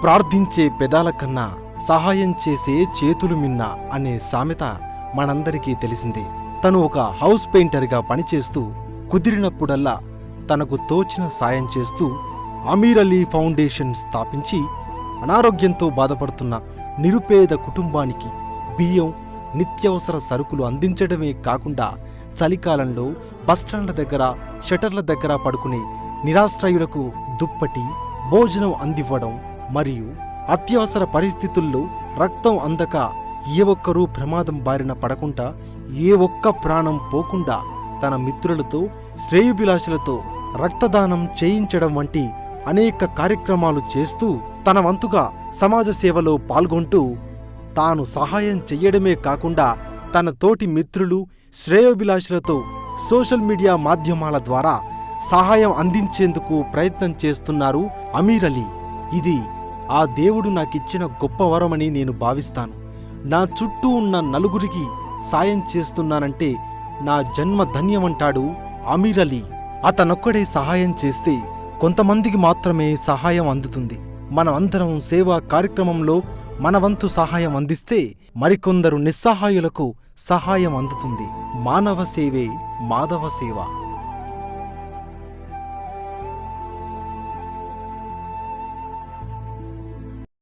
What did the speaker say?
ప్రార్థించే పెదాల కన్నా సహాయం చేసే చేతులు మిన్న అనే సామెత మనందరికీ తెలిసిందే. తను ఒక హౌస్ పెయింటర్గా పనిచేస్తూ కుదిరినప్పుడల్లా తనకు తోచిన సాయం చేస్తూ అమీర్ అలీ ఫౌండేషన్ స్థాపించి అనారోగ్యంతో బాధపడుతున్న నిరుపేద కుటుంబానికి బియ్యం, నిత్యావసర సరుకులు అందించడమే కాకుండా చలికాలంలో బస్టాండ్ల దగ్గర, షటర్ల దగ్గర పడుకునే నిరాశ్రయులకు దుప్పటి, భోజనం అందివ్వడం మరియు అత్యవసర పరిస్థితుల్లో రక్తం అందక ఏ ఒక్కరూ ప్రమాదం బారిన పడకుండా, ఏ ఒక్క ప్రాణం పోకుండా తన మిత్రులతో, శ్రేయోభిలాషులతో రక్తదానం చేయించడం వంటి అనేక కార్యక్రమాలు చేస్తూ తన వంతుగా సమాజ సేవలో పాల్గొంటూ తాను సహాయం చెయ్యడమే కాకుండా తన తోటి మిత్రులు, శ్రేయోభిలాషులతో సోషల్ మీడియా మాధ్యమాల ద్వారా సహాయం అందించేందుకు ప్రయత్నం చేస్తున్నారు అమీర్ అలీ. ఇది ఆ దేవుడు నాకిచ్చిన గొప్ప వరమని నేను భావిస్తాను. నా చుట్టూ ఉన్న నలుగురికి సాయం చేస్తున్నానంటే నా జన్మ ధన్యమంటాడు అమీర్ అలీ. అతనొక్కడే సహాయం చేస్తే కొంతమందికి మాత్రమే సహాయం అందుతుంది. మనమందరం సేవా కార్యక్రమంలో మన వంతు సహాయం అందిస్తే మరికొందరు నిస్సహాయులకు సహాయం అందుతుంది. మానవ సేవే మాధవ సేవ.